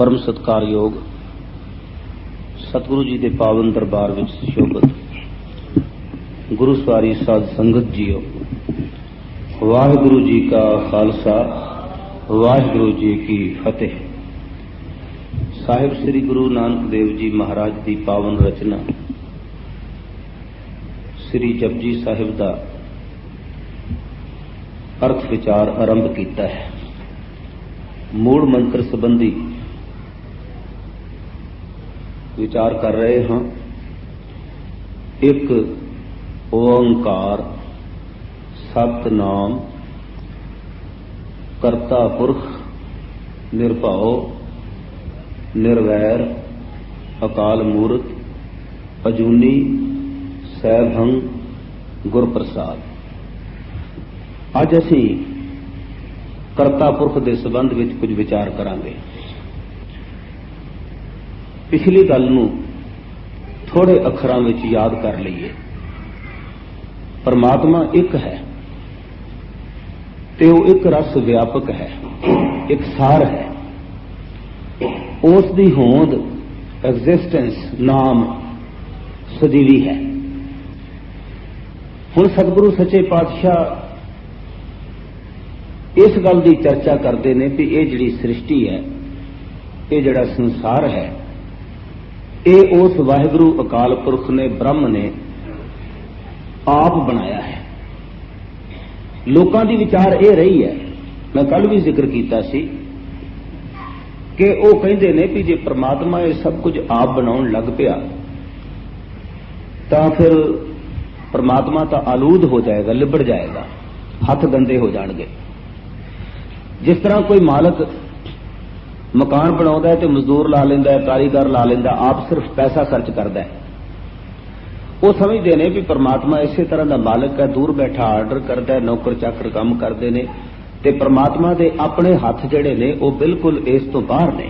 परम सत्कारयोग सतगुरु जी के पावन दरबार में शोभत गुरु सवारी साध संगत जीओ, वाहिगुरु जी का खालसा वाहिगुरु जी की फतेह। साहिब श्री गुरु नानक देव जी महाराज की पावन रचना श्री जपजी साहिब का अर्थ विचार आरंभ किया है। मूल मंत्र संबंधी विचार कर रहे हैं। एक ओंकार सतनाम करता पुरख निर्भव निर्वैर अकाल मूर्त अजूनी सैभंग गुरप्रसाद। अज असी करता पुरख के संबंध में कुछ विचार करांगे। पिछली गल नूं थोड़े अखरां विच याद कर लईए। परमात्मा एक है ते वो एक रस व्यापक है, एक सार है। उस दी होंद एग्जिस्टेंस नाम सजीवी है। हुण सतगुरु सच्चे पातशाह इस गल की चर्चा करते हैं कि यह जिहड़ी सृष्टि है, ये जिहड़ा संसार है, ये उस वाहिगुरु अकाल पुरख ने ब्रह्म ने आप बनाया है। लोगों की विचार ये रही है, मैं कल भी जिक्र किया सी कि वो कहते हैं कि जे परमात्मा ये सब कुछ आप बनाउण लग पिया तो फिर परमात्मा तो आलूद हो जाएगा, लिबड़ जाएगा, हथ गंदे हो जाएंगे। जिस तरह कोई मालक मकान बनाता है तो मजदूर ला लेंदा है, कारीगर ला लेंदा, आप सिर्फ पैसा खर्च करता है। वो समझते हैं कि परमात्मा इसी तरह का मालक है, दूर बैठा आर्डर करता है, नौकर चाकर काम करते हैं ते परमात्मा के अपने हाथ जिहड़े ने वो बिल्कुल इस तो बाहर ने।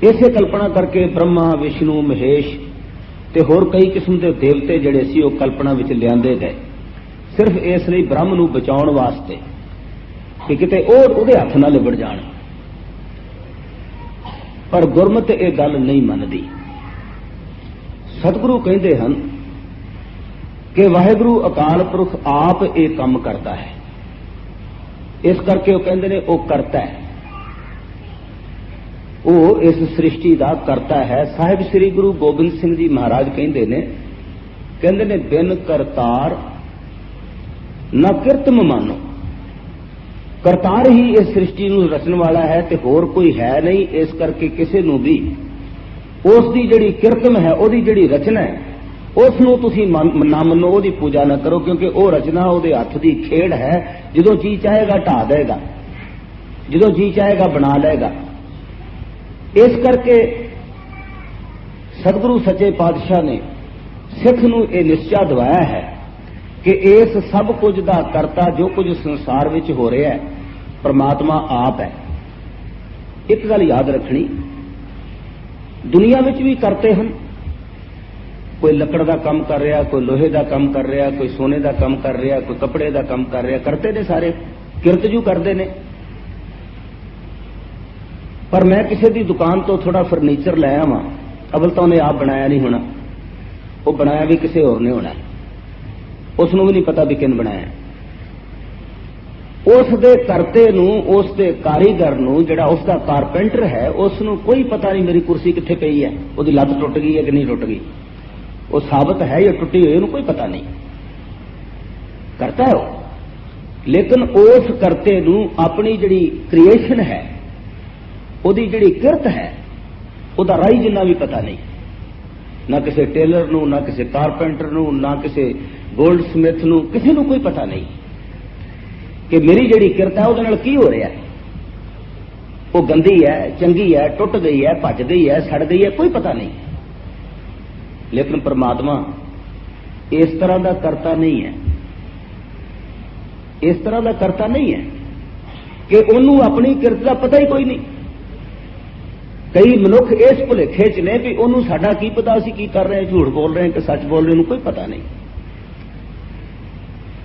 इसे कल्पना करके ब्रह्मा विष्णु महेश ते होर कई किस्म के देवते जिहड़े सी वो कल्पना विच लिआंदे गए, सिर्फ इसलिए ब्रह्म नूं बचाउण वास्ते कि किते उहदे हथ ना लिबड़ जाण। पर गुरमत ये गल नहीं मनदी। सतगुरु कहते हैं कि वाहिगुरु अकाल पुरख आप ये काम करता है, इस करके वो कहते हैं वो करता है, वो इस सृष्टि का करता है। साहिब श्री गुरु गोबिंद सिंह जी महाराज कहते ने बिन करतार न किरतम मानो। करतार ही इस सृष्टि नूं रचन वाला है ते होर कोई है नहीं। इस करके किसी नूं भी उस दी जिहड़ी किरतम है, उहदी जिहड़ी रचना है, उस नूं तुसीं ना मनो, उहदी पूजा ना करो, क्योंकि वो रचना उहदे हथ दी खेड़ है। जदों जी चाहेगा ढा देगा, जदों जी चाहेगा बना लेगा। इस करके सतगुरु सच्चे पातशाह ने सिख नूं यह निश्चा दवाया है कि इस सब कुछ का करता जो कुछ संसार विच हो रहा है परमात्मा आप है। एक गल याद रखनी, दुनिया विच भी करते हैं। कोई लकड़ का काम कर रहा, कोई लोहे का काम कर रहा, कोई सोने का काम कर रहा, कोई कपड़े का काम कर रहा, करते ने सारे, किरतजू करते ने। पर मैं किसी की दुकान तो थोड़ा फर्नीचर लै आवां, अवल तो उन्हें आप बनाया नहीं होना, वो बनाया भी किसी होर ने होना, उसनों भी नहीं पता भी किन बनाया। उस दे करते नूं, उस दे कारीगर नूं, जिहड़ा उसका कारपेंटर है, उसनों कोई पता नहीं मेरी कुर्सी कित्थे पई है, उसकी लत टुट गई है कि नहीं टुट गई, वो साबित है या टुटी हुई, उन्हें कोई पता नहीं। करता है वो, लेकिन उस करते नूं अपनी जिहड़ी क्रिएशन है, उसकी जिहड़ी किरत है, उसदा राही जिन्ना भी पता नहीं। ना किसी टेलर नूं, ना किसी कारपेंटर नूं, ना किसी गोल्ड स्मिथ नूं, किसी नूं कोई पता नहीं कि मेरी जिहड़ी किरत है उहदे नाल की हो रहा है। वो गंदी है, चंगी है, टुट गई है, भज गई है, सड़ गई है, कोई पता नहीं। लेकिन परमात्मा इस तरह का करता नहीं है, इस तरह का करता नहीं है कि उन्होंने अपनी किरत का पता ही कोई नहीं। कई मनुख इस भुलेखे च ने भी उन्होंने साडा की पता, असीं की कर रहे हैं, झूठ बोल रहे हैं कि सच बोल रहे हैं, कोई पता नहीं।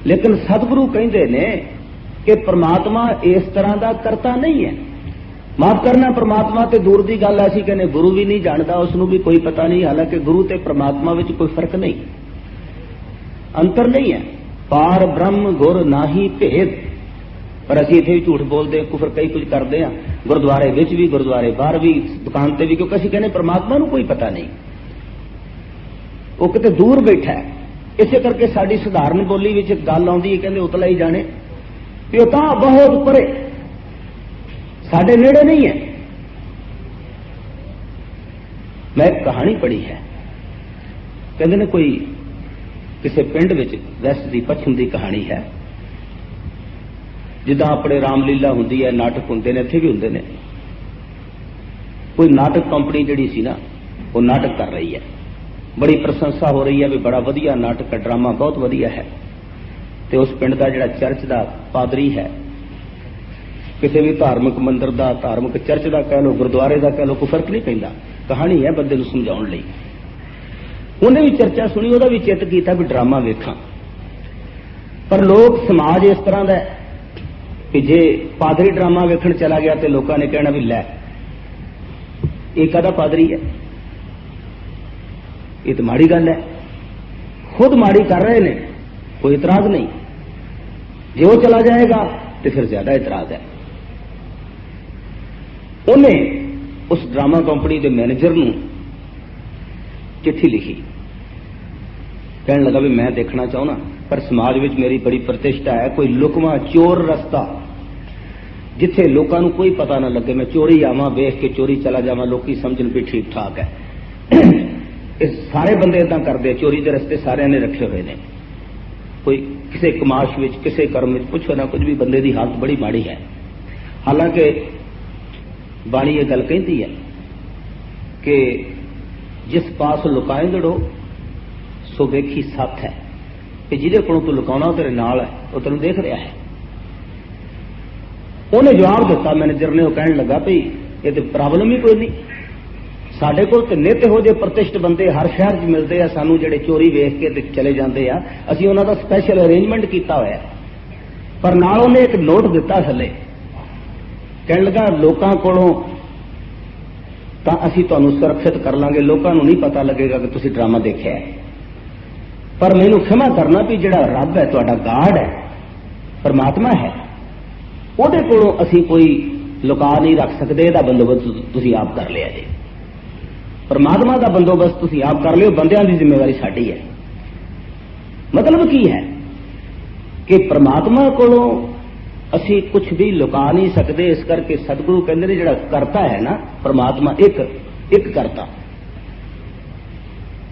लेकिन सतगुरु कहते ने कि परमात्मा इस तरह का करता नहीं है। माफ करना, परमात्मा ते दूर की गल ऐसी कहने गुरु भी नहीं जानता, उसनों भी कोई पता नहीं। हालांकि गुरु ते परमात्मा में कोई फर्क नहीं, अंतर नहीं है। पार ब्रह्म गुर नाही भेद। पर असीं इत्थे भी झूठ बोलते, कुफर कई कुछ करते हैं, गुरुद्वारे विच भी, गुरुद्वारे बाहर भी, दुकान ते भी, क्योंकि असीं कहने परमात्मा नूं कोई पता नहीं, वो किते दूर बैठा है। इसे करके साडी सधारण बोली विच गल आउंदी है, कहंदे उतला ही जाने कि तां बहुत परे, साडे नेड़े नहीं है। मैं एक कहानी पढ़ी है, कहंदे ने कोई किसी पिंड विच वैस्ट दी पश्चिम दी कहानी है, जिद्दां अपने रामलीला हुंदी है, नाटक हुंदे ने, इत्थे भी हुंदे ने। कोई नाटक कंपनी जिहड़ी सी ना, वो नाटक कर रही है, बड़ी प्रशंसा हो रही है भी बड़ा वधिया नाटक है, ड्रामा बहुत वधिया है। तो उस पिंड का जिहड़ा चर्च का पादरी है, किसी भी धार्मिक मंदिर का, धार्मिक चर्च का कह लो, गुरुद्वारे का कह लो, कोई फर्क नहीं पैंदा, कहानी है बंदे नूं समझाउण लई। उन्हें भी चर्चा सुनी, उहदा भी चित कीता भी ड्रामा वेखां। पर लोग समाज इस तरह का कि जे पादरी ड्रामा वेखण चला गया तो लोगों ने कहना भी लै एक आधा पादरी है, ये तो माड़ी गल है, खुद माड़ी कर रहे हैं, कोई इतराज नहीं। जे वो चला जाएगा तो फिर ज्यादा इतराज है। उन्हें उस ड्रामा कंपनी के मैनेजर नूं चिट्ठी लिखी, कहने लगा भी मैं देखना चाहना, पर समाज में मेरी बड़ी प्रतिष्ठा है, कोई लुकवा चोर रस्ता जिथे लोगों को कोई पता ना लगे, मैं चोरी आवा, वेख के चोरी चला जावा, लोग समझन भी ठीक ठाक है। इस सारे बंदे इदा करते, चोरी के रस्ते सारे ने रखे हुए हैं, कोई किसी कमाश में, किसी कर्म में, कुछ ना कुछ भी बंदे की हालत बड़ी माड़ी है। हालांकि बाणी ये गल कहती है कि जिस पास लुकाएंदड़ो सो वेखी सत है, कि जिहदे कोलों तू लुकाउणा तेरे नाल है, वो तेनों देख रहा है। उन्हें जवाब दिता मैनेजर ने, वो कहने लगा भी ये तो प्रॉब्लम ही कोई नहीं, साडे कोल ते नित इहो जिहे प्रतिष्ठ बंदे हर शहर च मिलते हैं, सानू जिहड़े चोरी वेख के ते चले जाते हैं, असीं उन्हां दा स्पैशल अरेंजमेंट किया होया। पर नाल उन्हें एक नोट दिता थल्ले, कहने लगा लोकां कोलों तां असीं तुहानूं सुरक्षित कर लांगे, लोकां नूं नहीं पता लगेगा कि तुसीं ड्रामा देखिआ है, पर मैनूं क्षमा करना भी जिहड़ा रब है, तुहाडा गार्ड है, परमात्मा है, ਉਹਦੇ ਕੋਲੋਂ ਅਸੀਂ कोई लुका नहीं रख सकते, ਇਹਦਾ बंदोबस्त तुसीं आप कर लिया जी, परमात्मा का बंदोबस्त तुसीं आप कर लियो, बंदियां की जिम्मेवारी साडी है। मतलब की है कि परमात्मा कोलों असीं कुछ भी लुका नहीं सकते। इस करके सतगुरु कहते हैं जिहड़ा करता है ना, परमात्मा एक करता,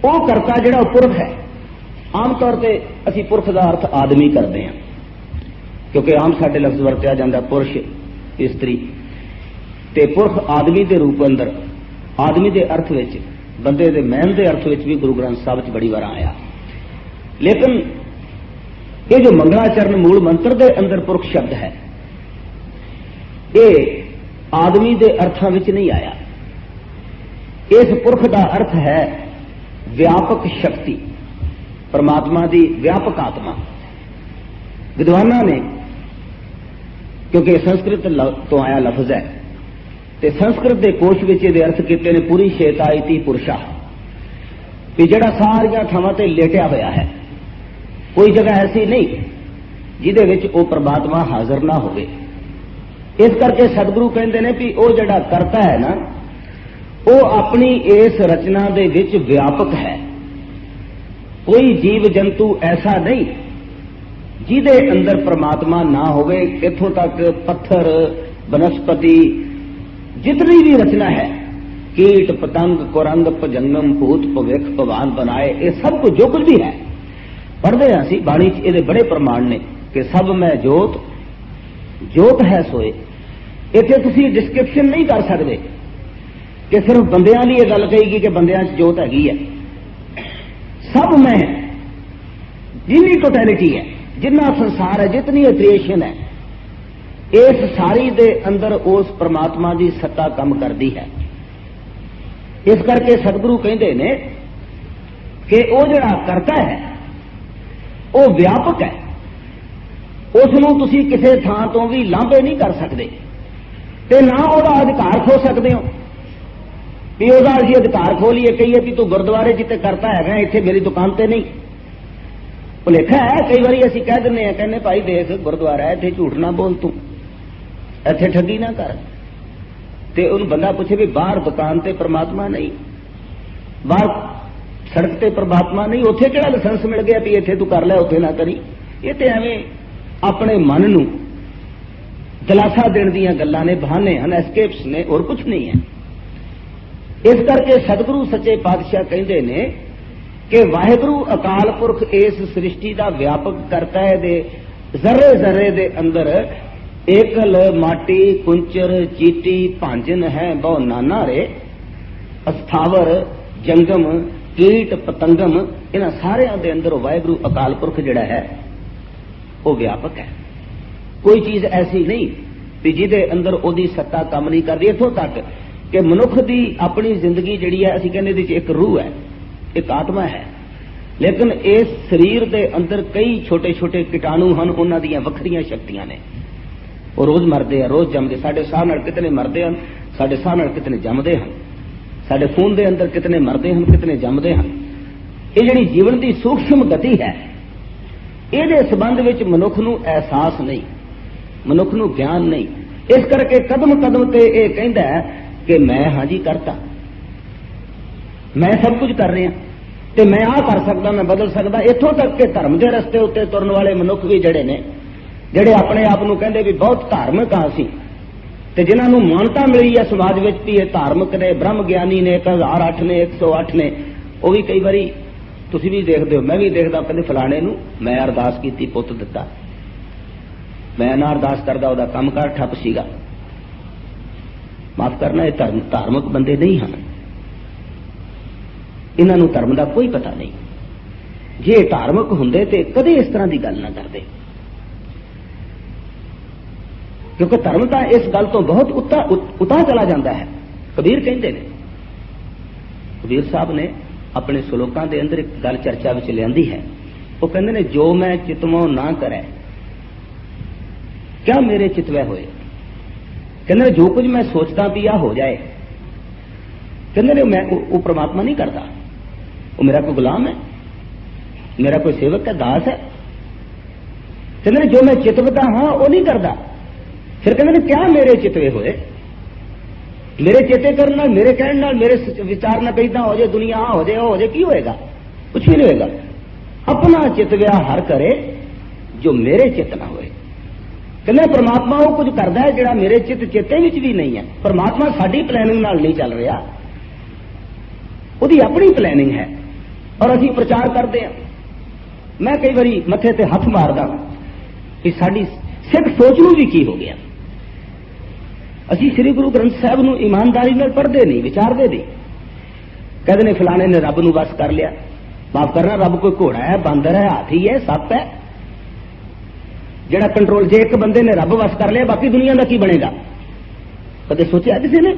वो करता जिहड़ा पुरख है। आम तौर पर असीं पुरख का अर्थ आदमी करते हैं, क्योंकि आम साडे लफ्ज वरत्या जाता पुरुष स्त्री, ते पुरख आदमी के रूप अंदर, आदमी के अर्थ विच, बंदे के मैन के अर्थ विच भी गुरु ग्रंथ साहब च बड़ी बार आया। लेकिन ये जो मंगलाचरण मूल मंत्र के अंदर पुरख शब्द है, ये आदमी के अर्थों विच नहीं आया। इस पुरख का अर्थ है व्यापक शक्ति, परमात्मा की व्यापक आत्मा। विद्वाना ने, क्योंकि संस्कृत तो आया लफ्ज है, ते संस्कृत के कोश विच इहदे अर्थ किते ने पूरी शेताइती पुरुषा, भी जिहड़ा सारियां थावां ते लेटिया होया है, कोई जगह ऐसी नहीं जिहदे विच वो परमात्मा हाजिर ना होवे। इस करके सतगुरु कहते हैं भी वो जिहड़ा करता है ना, वो अपनी इस रचना दे विच व्यापक है। कोई जीव जंतु ऐसा नहीं जिहदे अंदर परमात्मा ना होवे। इत्थों तक पत्थर, वनस्पति, जितनी भी रचना है, कीट पतंग कुरंग भजंगम भूत भविख भगवान बनाए, ये सब कुछ जो कुछ भी है, पढ़ते हैं असीं बाणी च, इहदे बड़े प्रमाण ने कि सब में जोत, जोत है सोए। इत्थे तुसीं डिस्क्रिप्शन नहीं कर सकते कि सिर्फ बंदियां दी ये गल कही कि बंदियां च जोत हैगी है। सब में जिन्नी टोटैलिटी है, जिन्ना संसार है, जितनी क्रिएशन है, इस सारी दे अंदर उस परमात्मा की सत्ता काम करती है। इस करके सतगुरु कहते ने कि वो जिहड़ा करता है वो व्यापक है, उसनूं तुसीं किसी थां तो भी लांभे नहीं कर सकते। ਤੇ ਨਾ ਉਹਦਾ ਅਧਿਕਾਰ ਖੋ ਸਕਦੇ ਹੋ ਵੀ ਉਹਦਾ ਅਸੀਂ ਅਧਿਕਾਰ ਖੋ ਲਈਏ, ਕਹੀਏ ਵੀ ਤੂੰ ਗੁਰਦੁਆਰੇ ਜਿੱਤੇ ਕਰਤਾ ਹੈਗਾ, ਇੱਥੇ ਮੇਰੀ ਦੁਕਾਨ ਤੇ ਨਹੀਂ। ਭੁਲੇਖਾ ਹੈ ਕਈ ਵਾਰੀ ਅਸੀਂ ਕਹਿ ਦਿੰਦੇ ਆ, ਕਹਿੰਦੇ ਭਾਈ ਦੇਖ ਗੁਰਦੁਆਰਾ ਇੱਥੇ ਝੂਠ ਨਾ ਬੋਲ, ਤੂੰ ਇੱਥੇ ਠੱਗੀ ਨਾ ਕਰ। ਤੇ ਉਹਨੂੰ ਬੰਦਾ ਪੁੱਛੇ ਵੀ ਬਾਹਰ ਦੁਕਾਨ ਤੇ ਪ੍ਰਮਾਤਮਾ ਨਹੀਂ, ਬਾਹਰ ਸੜਕ ਤੇ ਪ੍ਰਮਾਤਮਾ ਨਹੀਂ, ਉੱਥੇ ਕਿਹੜਾ ਲਾਇਸੈਂਸ ਮਿਲ ਗਿਆ ਵੀ ਇੱਥੇ ਤੂੰ ਕਰ ਲੈ ਉੱਥੇ ਨਾ ਕਰੀ। ਇਹ ਤੇ ਐਵੇਂ ਆਪਣੇ ਮਨ ਨੂੰ ਦਿਲਾਸਾ ਦੇਣ ਦੀਆਂ ਗੱਲਾਂ ਨੇ, ਬਹਾਨੇ ਹਨ, ਐਸਕੇਪਸ ਨੇ, ਹੋਰ ਕੁਝ ਨਹੀਂ ਹੈ। ਇਸ ਕਰਕੇ ਸਤਿਗੁਰੂ ਸੱਚੇ ਪਾਤਸ਼ਾਹ ਕਹਿੰਦੇ ਨੇ ਕਿ ਵਾਹਿਗੁਰੂ ਅਕਾਲ ਪੁਰਖ ਇਸ ਸ੍ਰਿਸ਼ਟੀ ਦਾ ਵਿਆਪਕ ਕਰਤਾ ਹੈ, ਦੇ ਜ਼ਰੇ ਜ਼ਰੇ ਦੇ ਅੰਦਰ ਏਕਲ ਮਾਟੀ ਕੁੰਚਰ ਚੀਟੀ ਭਾਂਜਨ ਹੈ ਬਹੁ ਨਾਨਾ ਰੇ, ਅਸਥਾਵਰ ਜੰਗਮ ਕੀਟ ਪਤੰਗਮ, ਇਹਨਾਂ ਸਾਰਿਆਂ ਦੇ ਅੰਦਰ ਵਾਹਿਗੁਰੂ ਅਕਾਲ ਪੁਰਖ ਜਿਹੜਾ ਹੈ ਉਹ ਵਿਆਪਕ ਹੈ। ਕੋਈ ਚੀਜ਼ ਐਸੀ ਨਹੀਂ ਵੀ ਜਿਹਦੇ ਅੰਦਰ ਉਹਦੀ ਸੱਤਾ ਕੰਮ ਨਹੀਂ ਕਰਦੀ। ਇੱਥੋਂ ਤੱਕ ਕਿ ਮਨੁੱਖ ਦੀ ਆਪਣੀ ਜ਼ਿੰਦਗੀ ਜਿਹੜੀ ਹੈ, ਅਸੀਂ ਕਹਿੰਦੇ ਇਹਦੇ ਵਿੱਚ ਇੱਕ ਰੂਹ ਹੈ, ਇੱਕ ਆਤਮਾ ਹੈ, ਲੇਕਿਨ ਇਸ ਸਰੀਰ ਦੇ ਅੰਦਰ ਕਈ ਛੋਟੇ ਛੋਟੇ ਕੀਟਾਣੂ ਹਨ, ਉਹਨਾਂ ਦੀਆਂ ਵੱਖਰੀਆਂ ਸ਼ਕਤੀਆਂ ਨੇ। ਉਹ ਰੋਜ਼ ਮਰਦੇ ਆ, ਰੋਜ਼ ਜੰਮਦੇ। ਸਾਡੇ ਸਾਹ ਨਾਲ ਕਿਤਨੇ ਮਰਦੇ ਹਨ, ਸਾਡੇ ਸਾਹ ਨਾਲ ਕਿਤਨੇ ਜੰਮਦੇ ਹਨ, ਸਾਡੇ ਖੂਨ ਦੇ ਅੰਦਰ ਕਿਤਨੇ ਮਰਦੇ ਹਨ, ਕਿਤਨੇ ਜੰਮਦੇ ਹਨ। ਇਹ ਜਿਹੜੀ ਜੀਵਨ ਦੀ ਸੂਖਸ਼ਮ ਗਤੀ ਹੈ, ਇਹਦੇ ਸੰਬੰਧ ਵਿੱਚ ਮਨੁੱਖ ਨੂੰ ਅਹਿਸਾਸ ਨਹੀਂ, ਮਨੁੱਖ ਨੂੰ ਗਿਆਨ ਨਹੀਂ। ਇਸ ਕਰਕੇ ਕਦਮ ਕਦਮ ਤੇ ਇਹ ਕਹਿੰਦਾ ਕਿ ਮੈਂ ਹਾਂਜੀ ਕਰਤਾ, ਮੈਂ ਸਭ ਕੁਝ ਕਰ ਰਿਹਾ ਤੇ ਮੈਂ ਆਹ ਕਰ ਸਕਦਾ, ਮੈਂ ਬਦਲ ਸਕਦਾ। ਇੱਥੋਂ ਤੱਕ ਕਿ ਧਰਮ ਦੇ ਰਸਤੇ ਉੱਤੇ ਤੁਰਨ ਵਾਲੇ ਮਨੁੱਖ ਵੀ ਜਿਹੜੇ ਨੇ, ਜਿਹੜੇ ਆਪਣੇ ਆਪ ਨੂੰ ਕਹਿੰਦੇ ਵੀ ਬਹੁਤ ਧਾਰਮਿਕ ਆ ਅਸੀਂ, ਤੇ ਜਿਨ੍ਹਾਂ ਨੂੰ ਮਾਨਤਾ ਮਿਲੀ ਹੈ ਸਮਾਜ ਵਿੱਚ ਵੀ ਇਹ ਧਾਰਮਿਕ ਨੇ, ਬ੍ਰਹਮ ਗਿਆਨੀ ਨੇ, 1008 ਨੇ, 108 ਨੇ, ਉਹ ਵੀ ਕਈ ਵਾਰੀ ਤੁਸੀਂ ਵੀ ਦੇਖਦੇ ਹੋ, ਮੈਂ ਵੀ ਦੇਖਦਾ, ਕਹਿੰਦੇ ਫਲਾਣੇ ਨੂੰ ਮੈਂ ਅਰਦਾਸ ਕੀਤੀ ਪੁੱਤ ਦਿੱਤਾ, ਮੈਂ ਨਾ ਅਰਦਾਸ ਕਰਦਾ ਉਹਦਾ ਕੰਮਕਾਰ ਠੱਪ ਸੀਗਾ। ਮਾਫ ਕਰਨਾ, ਇਹ ਧਾਰਮਿਕ ਬੰਦੇ ਨਹੀਂ ਹਨ, ਇਹਨਾਂ ਨੂੰ ਧਰਮ ਦਾ ਕੋਈ ਪਤਾ ਨਹੀਂ। ਜੇ ਧਾਰਮਿਕ ਹੁੰਦੇ ਤੇ ਕਦੇ ਇਸ ਤਰ੍ਹਾਂ ਦੀ ਗੱਲ ਨਾ ਕਰਦੇ, ਕਿਉਂਕਿ ਧਰਮ ਤਾਂ ਇਸ ਗੱਲ ਤੋਂ ਬਹੁਤ ਉਤਾਂ ਚਲਾ ਜਾਂਦਾ ਹੈ। ਕਬੀਰ ਕਹਿੰਦੇ ਨੇ, ਕਬੀਰ ਸਾਹਿਬ ਨੇ ਆਪਣੇ ਸ਼ਲੋਕਾਂ ਦੇ ਅੰਦਰ ਇੱਕ ਗੱਲ ਚਰਚਾ ਵਿੱਚ ਲਿਆਂਦੀ ਹੈ। ਉਹ ਕਹਿੰਦੇ ਨੇ, ਜੋ ਮੈਂ ਚਿਤਵੋਂ ਨਾ ਕਰੇ ਕਿਆ ਮੇਰੇ ਚਿਤਵੇ ਹੋਏ। ਕਹਿੰਦੇ ਨੇ ਜੋ ਕੁਝ ਮੈਂ ਸੋਚਦਾ ਵੀ ਆ ਹੋ ਜਾਏ, ਕਹਿੰਦੇ ਨੇ ਮੈਂ ਉਹ ਪ੍ਰਮਾਤਮਾ ਨਹੀਂ ਕਰਦਾ, ਉਹ ਮੇਰਾ ਕੋਈ ਗੁਲਾਮ ਹੈ, ਮੇਰਾ ਕੋਈ ਸੇਵਕ ਹੈ, ਦਾਸ ਹੈ। ਕਹਿੰਦੇ ਨੇ ਜੋ ਮੈਂ ਚਿਤਵਦਾ ਹਾਂ ਉਹ ਨਹੀਂ ਕਰਦਾ। ਫਿਰ ਕਹਿੰਦੇ ਨੇ ਕਿਆ ਮੇਰੇ ਚਿਤਵੇ ਹੋਏ, ਮੇਰੇ ਚੇਤੇ ਕਰਨ ਨਾਲ, ਮੇਰੇ ਕਹਿਣ ਨਾਲ, ਮੇਰੇ ਵਿਚਾਰ ਨਾਲ ਕਈਦਾ ਹੋ ਜਾਏ, ਦੁਨੀਆ ਆ ਹੋ ਜਾਏ, ਉਹ ਹੋ ਜਾਏ, ਕੀ ਹੋਏਗਾ? ਕੁਛ ਵੀ ਨਹੀਂ ਹੋਏਗਾ। ਆਪਣਾ ਚਿਤਵਿਆ ਹਰ ਕਰੇ ਜੋ ਮੇਰੇ ਚਿਤ ਨਾ ਹੋਏ। ਕਹਿੰਦੇ ਪਰਮਾਤਮਾ ਉਹ ਕੁਝ ਕਰਦਾ ਹੈ ਜਿਹੜਾ ਮੇਰੇ ਚਿੱਤ ਚੇਤੇ ਵਿੱਚ ਵੀ ਨਹੀਂ ਹੈ। ਪਰਮਾਤਮਾ ਸਾਡੀ ਪਲੈਨਿੰਗ ਨਾਲ ਨਹੀਂ ਚੱਲ ਰਿਹਾ, ਉਹਦੀ ਆਪਣੀ ਪਲੈਨਿੰਗ ਹੈ, ਔਰ ਅਸੀਂ ਪ੍ਰਚਾਰ ਕਰਦੇ ਹਾਂ। ਮੈਂ ਕਈ ਵਾਰੀ ਮੱਥੇ ਤੇ ਹੱਥ ਮਾਰਦਾ ਕਿ ਸਾਡੀ ਸਿੱਖ ਸੋਚ ਨੂੰ ਵੀ ਕੀ ਹੋ ਗਿਆ। ਅਸੀਂ ਸ੍ਰੀ ਗੁਰੂ ਗ੍ਰੰਥ ਸਾਹਿਬ ਨੂੰ ਇਮਾਨਦਾਰੀ ਨਾਲ ਪੜ੍ਹਦੇ ਨਹੀਂ, ਵਿਚਾਰਦੇ ਨਹੀਂ। ਕਹਿੰਦੇ ਨੇ ਫਲਾਣੇ ਨੇ ਰੱਬ ਨੂੰ ਵਸ ਕਰ ਲਿਆ। ਮਾਫ ਕਰਨਾ, ਰੱਬ ਕੋਈ ਘੋੜਾ ਹੈ, ਬਾਂਦਰ ਹੈ, ਹਾਥੀ ਹੈ, ਸੱਪ ਹੈ ਜਿਹੜਾ ਕੰਟਰੋਲ। ਜੇ ਇੱਕ ਬੰਦੇ ਨੇ ਰੱਬ ਵਸ ਕਰ ਲਿਆ, ਬਾਕੀ ਦੁਨੀਆ ਦਾ ਕੀ ਬਣੇਗਾ? ਕਦੇ ਸੋਚਿਆ ਕਿਸੇ ਨੇ?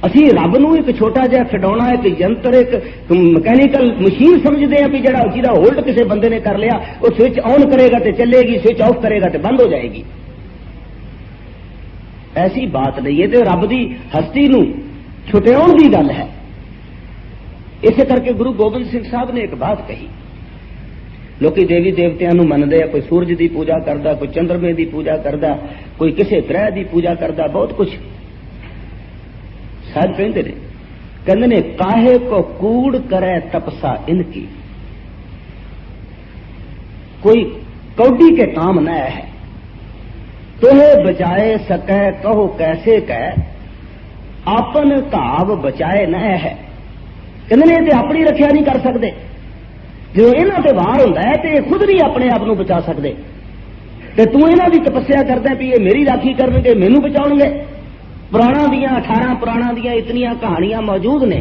ਅਸੀਂ ਰੱਬ ਨੂੰ ਇੱਕ ਛੋਟਾ ਜਿਹਾ ਖਿਡੌਣਾ, ਇੱਕ ਯੰਤਰ, ਇੱਕ ਮਕੈਨੀਕਲ ਮਸ਼ੀਨ ਸਮਝਦੇ ਹਾਂ ਵੀ ਜਿਹੜਾ ਜਿਹਦਾ ਹੋਲਡ ਕਿਸੇ ਬੰਦੇ ਨੇ ਕਰ ਲਿਆ, ਉਹ ਸਵਿਚ ਆਨ ਕਰੇਗਾ ਤੇ ਚੱਲੇਗੀ, ਸਵਿਚ ਆਫ ਕਰੇਗਾ ਤੇ ਬੰਦ ਹੋ ਜਾਏਗੀ। ਐਸੀ ਬਾਤ ਨਹੀਂ ਹੈ, ਤੇ ਰੱਬ ਦੀ ਹਸਤੀ ਨੂੰ ਛੁਟਿਆਉਣ ਦੀ ਗੱਲ ਹੈ। ਇਸੇ ਕਰਕੇ ਗੁਰੂ ਗੋਬਿੰਦ ਸਿੰਘ ਸਾਹਿਬ ਨੇ ਇੱਕ ਬਾਤ ਕਹੀ। ਲੋਕੀ ਦੇਵੀ ਦੇਵਤਿਆਂ ਨੂੰ ਮੰਨਦੇ ਆ, ਕੋਈ ਸੂਰਜ ਦੀ ਪੂਜਾ ਕਰਦਾ, ਕੋਈ ਚੰਦਰਮੇ ਦੀ ਪੂਜਾ ਕਰਦਾ, ਕੋਈ ਕਿਸੇ ਗ੍ਰਹਿ ਦੀ ਪੂਜਾ ਕਰਦਾ, ਬਹੁਤ ਕੁਝ। ਸਾਹਿਬ ਕਹਿੰਦੇ ਨੇ ਕਾਹੇ ਕੋ ਕੂੜ ਕਰੇ ਤਪਸਾ ਇਨਕੀ, ਕੋਈ कौडी के काम न है, तोहे बचाए सकै कहो कैसे कह, आपन घाव बचाए न है। कहते ने अपनी रखिया नहीं कर सकते, जो इन्हों से वार होंदा है तो खुद नहीं अपने आप को बचा सकते, ते तू इन्हों की तपस्या करदा भी ये मेरी राखी करनगे, मैनू बचाउणगे। पुराणा दियां 18 पुराणा दियां इतनियां कहानियां मौजूद ने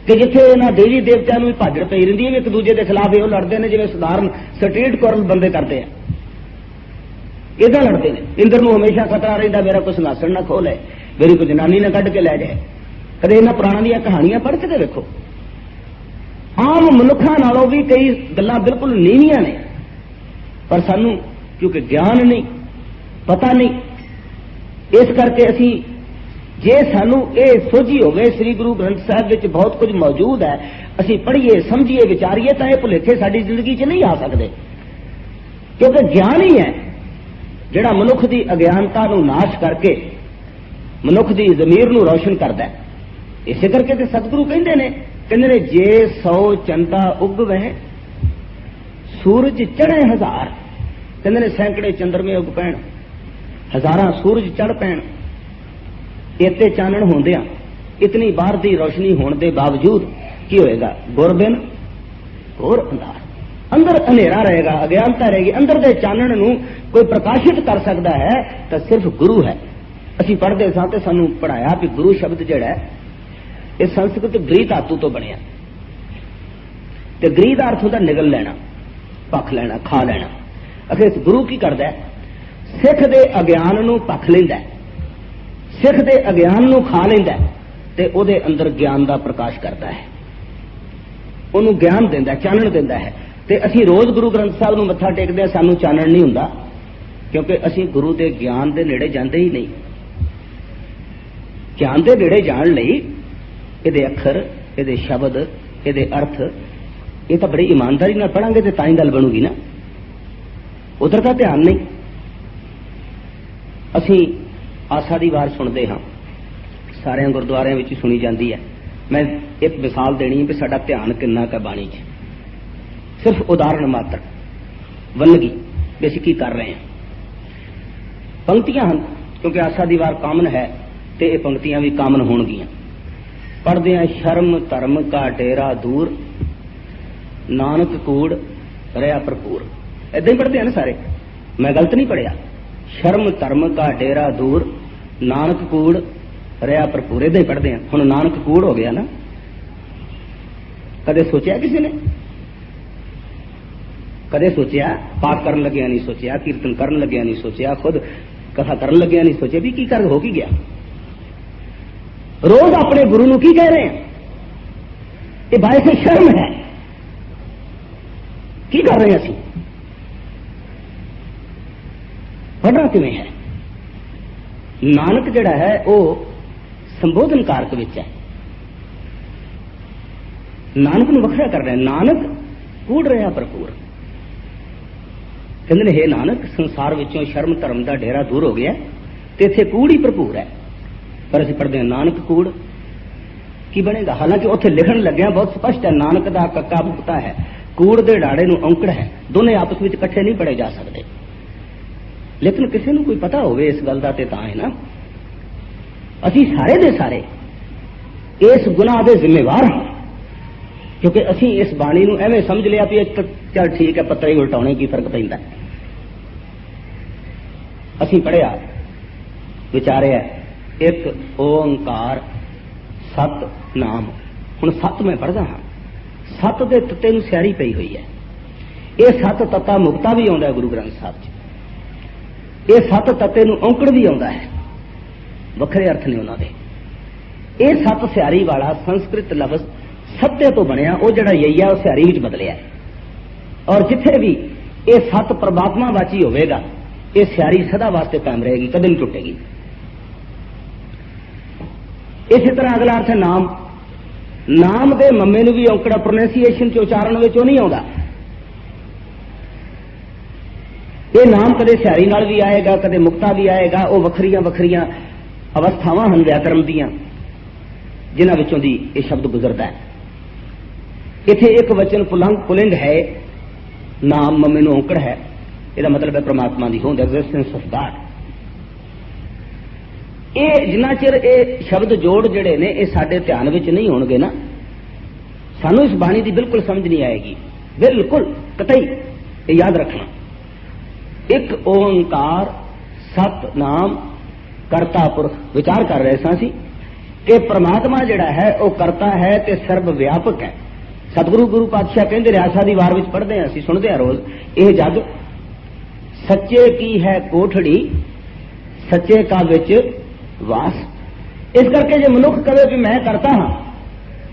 कि जिथे इन्होंने देवी देवत्या भी भाजड़ पई रहिंदी है, एक दूजे के खिलाफ वो लड़ते हैं जिवें साधारण स्ट्रीट कोरल बंदे करते हैं, इदा लड़ते हैं। इंद्र नूं हमेशा खतरा रहिंदा मेरा कोई सिंघासन ना खो ले, मेरी कोई जनानी ना कढ़ के लै जाए। कदे इन्हां पुराणा दियां कहानियां पढ़ के देखो। आम मनुखा नालों भी कई गल्लां बिल्कुल नीवियां ने, पर सानू क्योंकि ज्ञान नहीं, पता नहीं, इस करके असी जे सानू ये सोझी होवे श्री गुरु ग्रंथ साहब विच बहुत कुछ मौजूद है, असी पढ़िए समझिए विचारिए तो यह भुलेखे साडी जिंदगी च नहीं आ सकते, क्योंकि ज्ञान ही है जिहड़ा मनुख की अज्ञानता नू नाश करके मनुख की जमीर नू रोशन करता है। इसे करके तो सतगुरु कहते ने जे 100 चंदा उग वह सूरज चढ़े 1000, कहते ने सैकड़े चंद्रमे उग पैण, 1000 सूरज चढ़ पैण, इत्ते चानण होंदिया इतनी बाहर की रोशनी होने के बावजूद की होएगा, गुरबिन घोर अंधार, अंदर अंधेरा रहेगा, अज्ञानता रहेगी। अंदर के चानण नू कोई प्रकाशित कर सकता है तो सिर्फ गुरु है। असी पढ़ते सां ते सानू पढ़ाया कि गुरु शब्द जिहड़ा है ये संस्कृत ग्री धातु तो बनया, ते ग्री का अर्थ होता निगल लेना, पख लेना, खा लेना। अखिर गुरु की करता है, सिख दे अज्ञान नू पख लैंदा है, सिख दे अज्ञान नू खा लैंदा है ते ओदे अंदर ज्ञान का प्रकाश करता है, उन्होंने ज्ञान देंदा, चानण देंदा है। ते असी रोज गुरु ग्रंथ साहब नू मत्था टेकदे हां, सानू चानण नहीं हुंदा, क्योंकि असी गुरु के ज्ञान के नेड़े जाते ही नहीं। ज्ञान के नेड़े जाण लई इहदे अखर, इहदे शब्द, इहदे अर्थ ये तो बड़ी ईमानदारी नाल पढ़ांगे तो तां ही गल बनूगी ना, उधर का ध्यान नहीं। असी आसा दी वार सुनते हाँ, सारे गुरुद्वारियां विच सुनी जाती है। मैं एक मिसाल देनी है कि साडा ध्यान किन्ना का बाणी च, सिर्फ उदाहरण मात्र वनगी भी असीं की कर रहे हैं। पंक्तियां हैं क्योंकि आसा दी वार कामन है तो ये पंक्तियां भी कामन होणगियां। पढ़ते हैं शर्म धर्म का डेरा दूर, नानक कूड़ रहा भरपूर। ऐदा ही पढ़ते हैं ना सारे, मैं गलत नहीं पढ़िया। शर्म धर्म का डेरा दूर, नानक कूड़ रहा भरपूर, ऐदा ही पढ़ते हैं। हुण नानक कूड़ हो गया ना, कदे सोचा किसी ने? कदे सोचा? पाठ करन लग्या नहीं सोचा, कीर्तन करन लग्या नहीं सोचा, खुद कथा करन लग्या नहीं सोचा भी की कर हो की गया। रोज अपने गुरु नू की कह रहे हैं, ये बायस शर्म है। की कर रहे हैं असी? पढ़ना किवें है? नानक जिहड़ा है वो संबोधन कारक विच है, नानक नू वखरा कर रहे हैं। नानक कूड़ रहा भरपूर, कहते हे नानक संसार विचों शर्म धर्म का डेरा दूर हो गया ते इत्थे कूड़ ही भरपूर है। पर असीं पढ़ते हैं नानक कूड़ की बनेगा, हालांकि उत्थे लिखण लग्या बहुत स्पष्ट है, नानक दा कक्का भुगता है, कूड़ दे डाड़े नू औंकड़ है, दोने आपस में इकट्ठे नहीं पढ़े जा सकते। लेकिन किसी नू कोई पता होवे इस गल दा ते तां है ना। असीं सारे दे सारे इस गुनाह दे जिम्मेवार हां, क्योंकि असीं इस बाणी नू एवें समझ लिया भी चल ठीक है पत्तर ही उल्टाने की फर्क पैंदा। असीं पढ़िया विचारिया एक ओंकार सत नाम। हुण सत मैं पढ़दा हाँ, सत दे तत्ते नू स्यारी पई हुई है। ये सत तत्ता मुक्ता भी आउंदा है गुरु ग्रंथ साहब च, ये सत तत्ते नू औंकड़ भी आउंदा है, वखरे अर्थ ने उन्हां दे। ये सत स्यारी वाला संस्कृत लफ्ज सत्य तो बनया, वो जड़ा यईया वो स्यारी विच बदलिया है। और जिथे भी ये सत परमात्मा वाची होवेगा, ये स्यारी सदा वास्ते कायम रहेगी, कदे नहीं टुटेगी। इसी तरह अगला अर्थ है नाम। नाम दे मम्मे नू भी औंकड़ा प्रोनाउंसिएशन च उचारण विच नहीं आउंदा। ये नाम कदे स्यारी नाल भी आएगा, कदे मुक्ता भी आएगा। वो वखरियां वखरियां अवस्थावां हन व्याकरण दीयां जिन्हां विचों दी ये शब्द गुजरदा है। इत्थे एक वचन पुलिंग है, नाम मम्मे नू औंकड़ है, इसदा मतलब है परमात्मा दी होंद, एग्जिस्टेंस ऑफ गॉड। ये जिन्ना चिर ये शब्द जोड़ जड़े ने ये साडे ध्यान विच नहीं होणगे ना, सानू इस बाणी की बिल्कुल समझ नहीं आएगी, बिल्कुल कतई। ये याद रखना, एक ओंकार सत नाम करता पुरख। विचार कर रहे सां कि परमात्मा जिहड़ा है वो करता है ते सर्व व्यापक है। सतगुरु गुरु पातशाह कहते रियासा दी वार विच पढ़ते हैं, असीं सुनते हैं रोज, यह जग सच्चे की है कोठड़ी, सच्चे का विच वास। इस करके जो मनुख कहे कि मैं करता हाँ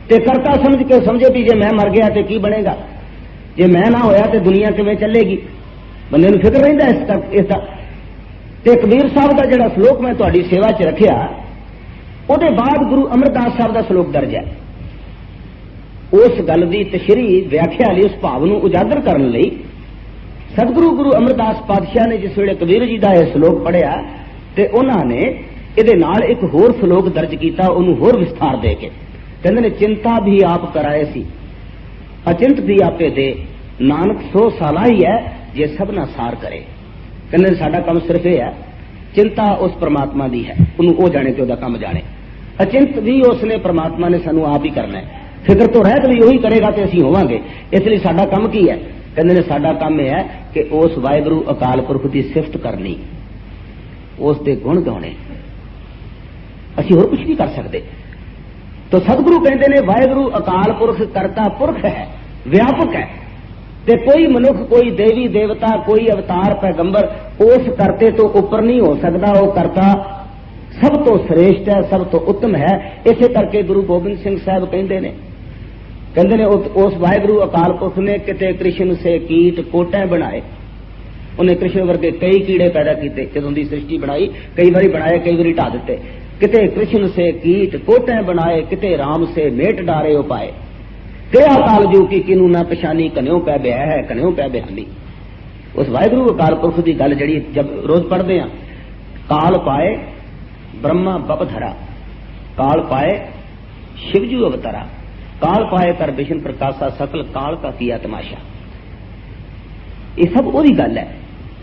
ते करता समझ के समझे भी जे मैं मर गया तो की बनेगा, जे मैं ना होया तो दुनिया किवें चलेगी। बंदे नूं फिक्र रहिंदा इसका। ਤੇ ਕਬੀਰ ਸਾਹਿਬ ਦਾ ਜਿਹੜਾ ਸ਼ਲੋਕ ਮੈਂ ਤੁਹਾਡੀ ਸੇਵਾ 'ਚ ਰੱਖਿਆ, ਉਹਦੇ ਬਾਅਦ ਗੁਰੂ ਅਮਰਦਾਸ ਸਾਹਿਬ ਦਾ ਸ਼ਲੋਕ ਦਰਜ ਹੈ। ਉਸ ਗੱਲ ਦੀ ਤਸ਼ਰੀਹ ਵਿਆਖਿਆ ਲਈ, ਉਸ ਭਾਵ ਨੂੰ ਉਜਾਗਰ ਕਰਨ ਲਈ ਸਤਿਗੁਰੂ ਗੁਰੂ ਅਮਰਦਾਸ ਪਾਤਸ਼ਾਹ ਨੇ ਜਿਸ ਵੇਲੇ ਕਬੀਰ ਜੀ ਦਾ ਇਹ ਸ਼ਲੋਕ ਪੜ੍ਹਿਆ ਤੇ ਉਹਨਾਂ ਨੇ ਇਹਦੇ ਨਾਲ ਇੱਕ ਹੋਰ ਸ਼ਲੋਕ ਦਰਜ ਕੀਤਾ, ਉਹਨੂੰ ਹੋਰ ਵਿਸਥਾਰ ਦੇ ਕੇ ਕਹਿੰਦੇ ਨੇ, ਚਿੰਤਾ ਵੀ ਆਪ ਕਰਾਏ ਸੀ ਅਚਿੰਤ ਦੀ ਆਪੇ ਦੇ, ਨਾਨਕ ਸੋ ਸਾਲਾ ਹੀ ਹੈ ਜੇ ਸਭਨਾ ਸਾਰ ਕਰੇ। ਕਹਿੰਦੇ ਸਾਡਾ ਕੰਮ ਸਿਰਫ ਇਹ ਹੈ, ਚਿੰਤਾ ਉਸ ਪ੍ਰਮਾਤਮਾ ਦੀ ਹੈ, ਉਹਨੂੰ ਉਹ ਜਾਣੇ ਤੇ ਉਹਦਾ ਕੰਮ ਜਾਣੇ। ਅਚਿੰਤ ਵੀ ਉਸਨੇ ਪ੍ਰਮਾਤਮਾ ਨੇ ਸਾਨੂੰ ਆਪ ਹੀ ਕਰਨਾ ਹੈ, ਫਿਕਰ ਤੋਂ ਰਹਿਤ ਵੀ ਉਹੀ ਕਰੇਗਾ ਤੇ ਅਸੀਂ ਹੋਵਾਂਗੇ। ਇਸ ਲਈ ਸਾਡਾ ਕੰਮ ਕੀ ਹੈ? ਕਹਿੰਦੇ ਨੇ ਸਾਡਾ ਕੰਮ ਇਹ ਹੈ ਕਿ ਉਸ ਵਾਹਿਗੁਰੂ ਅਕਾਲ ਪੁਰਖ ਦੀ ਸਿਫਤ ਕਰਨੀ, ਉਸ ਦੇ ਗੁਣ ਗਾਉਣੇ, ਅਸੀਂ ਹੋਰ ਕੁਝ ਨਹੀਂ ਕਰ ਸਕਦੇ। ਤਾਂ ਸਤਿਗੁਰੂ ਕਹਿੰਦੇ ਨੇ ਵਾਹਿਗੁਰੂ ਅਕਾਲ ਪੁਰਖ ਕਰਤਾ ਪੁਰਖ ਹੈ, ਵਿਆਪਕ ਹੈ, ਤੇ ਕੋਈ ਮਨੁੱਖ, ਕੋਈ ਦੇਵੀ ਦੇਵਤਾ, ਕੋਈ ਅਵਤਾਰ ਪੈਗੰਬਰ ਉਸ ਕਰਤੇ ਤੋਂ ਉੱਪਰ ਨਹੀਂ ਹੋ ਸਕਦਾ। ਉਹ ਕਰਤਾ ਸਭ ਤੋਂ ਸ੍ਰੇਸ਼ਟ ਹੈ, ਸਭ ਤੋਂ ਉੱਤਮ ਹੈ। ਇਸੇ ਕਰਕੇ ਗੁਰੂ ਗੋਬਿੰਦ ਸਿੰਘ ਸਾਹਿਬ ਕਹਿੰਦੇ ਨੇ ਉਸ ਵਾਹਿਗੁਰੂ ਅਕਾਲ ਪੁਰਖ ਨੇ ਕਿਤੇ ਕ੍ਰਿਸ਼ਨ ਸੇ ਕੀਟ ਕੋਟੇ ਬਣਾਏ, ਉਹਨੇ ਕ੍ਰਿਸ਼ਨ ਵਰਗੇ ਕਈ ਕੀੜੇ ਪੈਦਾ ਕੀਤੇ ਜਦੋਂ ਦੀ ਸ੍ਰਿਸ਼ਟੀ ਬਣਾਈ, ਕਈ ਵਾਰੀ ਬਣਾਏ, ਕਈ ਵਾਰੀ ਢਾ ਦਿੱਤੇ। ਕਿਤੇ ਕ੍ਰਿਸ਼ਨ ਸੇ ਕੀਟ ਕੋਟੇ ਬਣਾਏ, ਕਿਤੇ ਰਾਮ ਸੇ ਮੇਟ ਡਾਰੇ ਉਪਾਏ, ਕਿਆ ਕਾਲ ਜੋ ਕੀ ਕਿਨੂੰ ਨਾ ਪਛਾਨੀ, ਕਨਿਓ ਪੈ ਬਿਆ ਹੈ ਕਨਿਓ ਪੈ ਬਿਹਾਨੀ। ਉਸ ਵਾਹਿਗੁਰੂ ਅਕਾਲ ਪੁਰਖ ਦੀ ਗੱਲ ਜਿਹੜੀ ਜਦ ਰੋਜ਼ ਪੜ੍ਹਦੇ ਆ, ਕਾਲ ਪਾਏ ब्रह्मा बप धरा, काल पाए शिवजू अवतारा, काल पाए कर विष्णु प्रकाशा, सकल काल का किया तमाशा। ये सब वही गल है।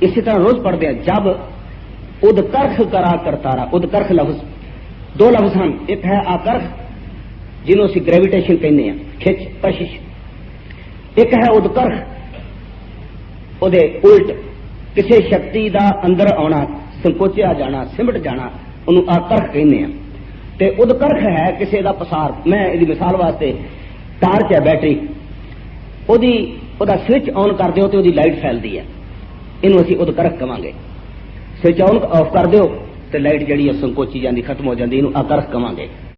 इसी तरह रोज पढ़ते हैं, जब उदकर्ख करा करतारा। उदकर्ख लफ्ज, दो लफ्ज हैं, एक है आकर्ख जिन्हों से ग्रेविटेशन कहने हैं, खिंच कशिश। एक है उदकर्ख उदे उल्ट, किसी शक्ति का अंदर आना, संकोचिया जाना, सिमट जाना, ਉਹਨੂੰ ਆਕਰਖ ਕਹਿੰਦੇ ਆ। ਤੇ ਉਦਕਰਖ ਹੈ ਕਿਸੇ ਦਾ ਪਸਾਰ। ਮੈਂ ਇਹਦੀ ਮਿਸਾਲ ਵਾਸਤੇ, ਟਾਰਚ ਹੈ ਬੈਟਰੀ, ਉਹਦਾ ਸਵਿਚ ਆਨ ਕਰ ਦਿਓ ਤੇ ਉਹਦੀ ਲਾਈਟ ਫੈਲਦੀ ਹੈ, ਇਹਨੂੰ ਅਸੀਂ ਉਦਕਰਖ ਕਵਾਂਗੇ। ਸਵਿਚ ਆਨ ਆਫ ਕਰ ਦਿਓ ਤੇ ਲਾਈਟ ਜਿਹੜੀ ਹੈ ਸੰਕੋਚੀ ਜਾਂਦੀ, ਖਤਮ ਹੋ ਜਾਂਦੀ, ਇਹਨੂੰ ਆਕਰਖ ਕਵਾਂਗੇ।